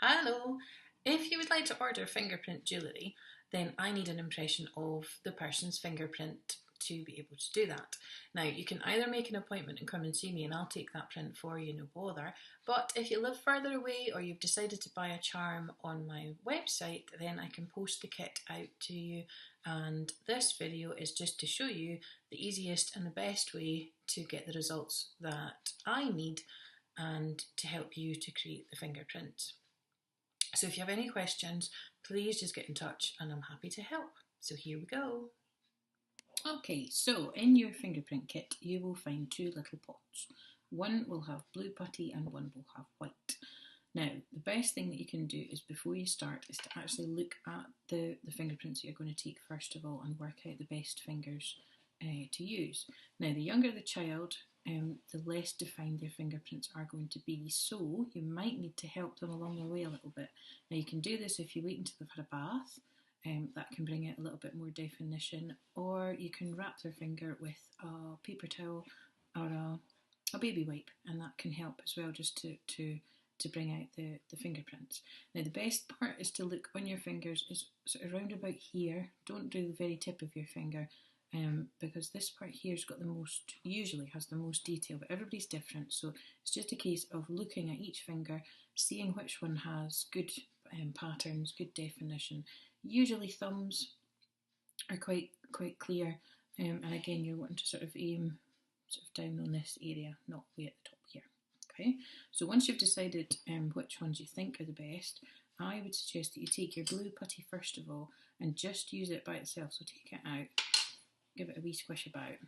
Hello! If you would like to order fingerprint jewellery, then I need an impression of the person's fingerprint to be able to do that. Now, you can either make an appointment and come and see me and I'll take that print for you, no bother. But if you live further away or you've decided to buy a charm on my website, then I can post the kit out to you. And this video is just to show you the easiest and the best way to get the results that I need and to help you to create the fingerprint. So if you have any questions, please just get in touch and I'm happy to help. So here we go. Okay, so in your fingerprint kit, you will find two little pots. One will have blue putty and one will have white. Now, the best thing that you can do is before you start is to actually look at the fingerprints that you're going to take first of all and work out the best fingers to use. Now, the younger the child, the less defined their fingerprints are going to be, so you might need to help them along the way a little bit. Now, you can do this if you wait until they've had a bath. That can bring out a little bit more definition, or you can wrap their finger with a paper towel or a baby wipe, and that can help as well just to bring out the fingerprints. Now, the best part is to look on your fingers is sort of round about here. Don't do the very tip of your finger, because this part here's got the most, usually has the most detail, but everybody's different, so it's just a case of looking at each finger, seeing which one has good patterns, good definition. Usually thumbs are quite clear, and again you're wanting to sort of aim sort of down on this area, not way at the top here. Okay, so once you've decided which ones you think are the best, I would suggest that you take your blue putty first of all and just use it by itself. So take it out, give it a wee squish about,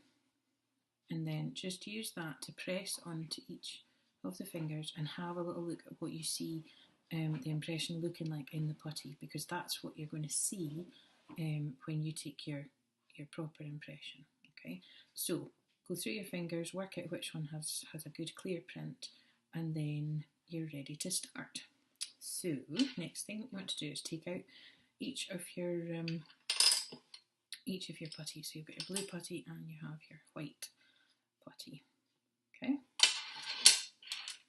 and then just use that to press onto each of the fingers and have a little look at what you see the impression looking like in the putty, because that's what you're going to see when you take your proper impression. Okay, so go through your fingers, work out which one has a good clear print, and then you're ready to start. So next thing you want to do is take out each of your putties. So you've got your blue putty and you have your white putty. Okay.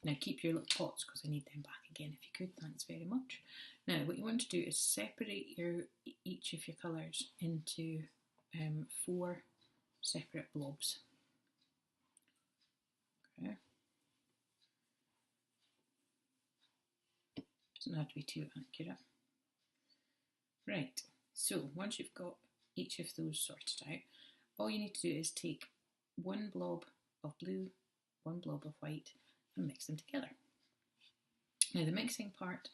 Now keep your little pots because I need them back again if you could, thanks very much. Now what you want to do is separate each of your colours into 4 separate blobs. Okay. Doesn't have to be too accurate. Right, so once you've got each of those sorted out, all you need to do is take one blob of blue, one blob of white, and mix them together. Now the mixing part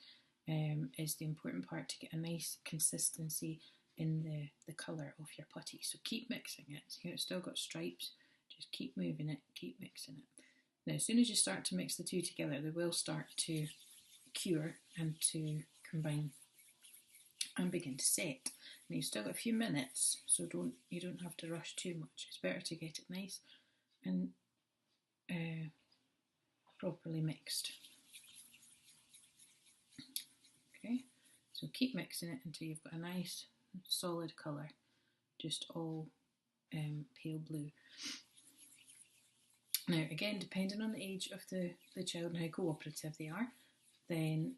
is the important part to get a nice consistency in the colour of your putty. So keep mixing it. So it's still got stripes, just keep moving it, keep mixing it. Now as soon as you start to mix the two together, they will start to cure and to combine and begin to set. Now you've still got a few minutes, so you don't have to rush too much. It's better to get it nice and properly mixed. Okay, so keep mixing it until you've got a nice solid colour, just all pale blue. Now again, depending on the age of the child and how cooperative they are, then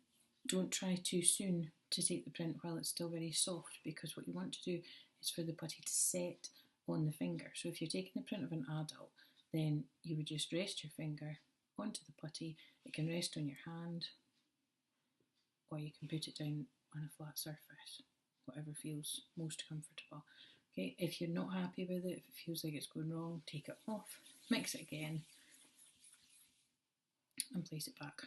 don't try too soon to take the print while it's still very soft, because what you want to do is for the putty to set on the finger. So if you're taking the print of an adult, then you would just rest your finger onto the putty. It can rest on your hand, or you can put it down on a flat surface, whatever feels most comfortable. Okay, if you're not happy with it, if it feels like it's going wrong, take it off, mix it again, and place it back.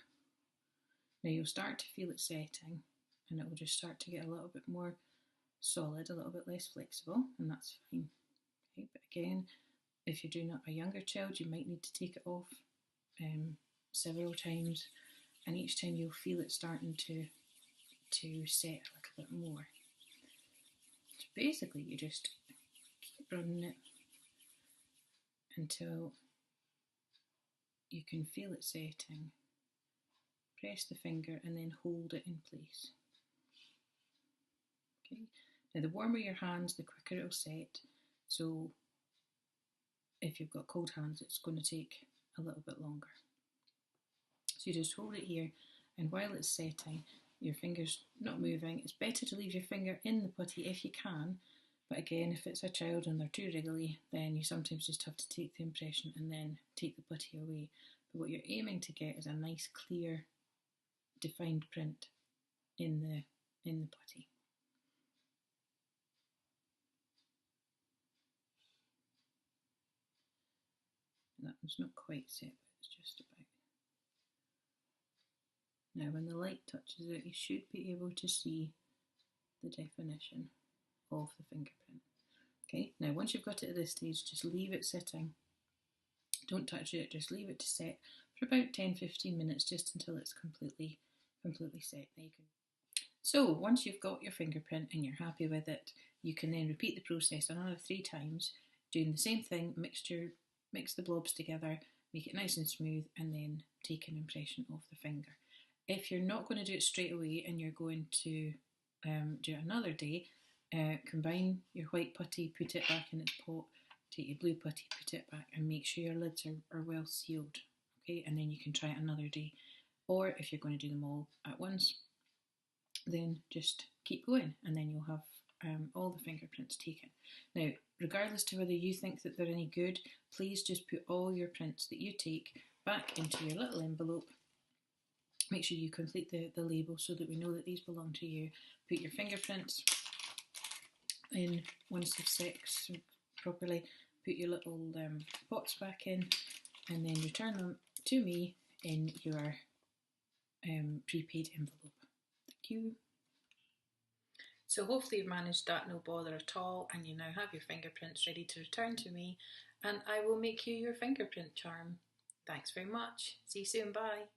Now you'll start to feel it setting, and it will just start to get a little bit more solid, a little bit less flexible, and that's fine. Okay, but again, if you're doing a younger child, you might need to take it off several times, and each time you'll feel it starting to set a little bit more. So basically you just keep running it until you can feel it setting. Press the finger and then hold it in place. Okay. Now the warmer your hands, the quicker it will set, so if you've got cold hands it's going to take a little bit longer. So you just hold it here, and while it's setting, your finger's not moving, it's better to leave your finger in the putty if you can. But again, if it's a child and they're too wriggly, then you sometimes just have to take the impression and then take the putty away. But what you're aiming to get is a nice, clear, defined print in the putty. And that one's not quite set, but it's just about. Now, when the light touches it, you should be able to see the definition of the fingerprint. Okay, now once you've got it at this stage, just leave it sitting. Don't touch it, just leave it to set for about 10-15 minutes, just until it's completely set. Now you can. So once you've got your fingerprint and you're happy with it, you can then repeat the process another 3 times, doing the same thing, mix the blobs together, make it nice and smooth, and then take an impression of the finger. If you're not going to do it straight away and you're going to do it another day, combine your white putty, put it back in its pot, take your blue putty, put it back, and make sure your lids are well sealed. Okay, and then you can try it another day. Or if you're going to do them all at once, then just keep going, and then you'll have all the fingerprints taken. Now, regardless to whether you think that they're any good, please just put all your prints that you take back into your little envelope. Make sure you complete the label so that we know that these belong to you. Put your fingerprints in once they've set properly. Put your little pots back in, and then return them to me in your prepaid envelope. Thank you. So hopefully you've managed that no bother at all, and you now have your fingerprints ready to return to me, and I will make you your fingerprint charm. Thanks very much. See you soon. Bye.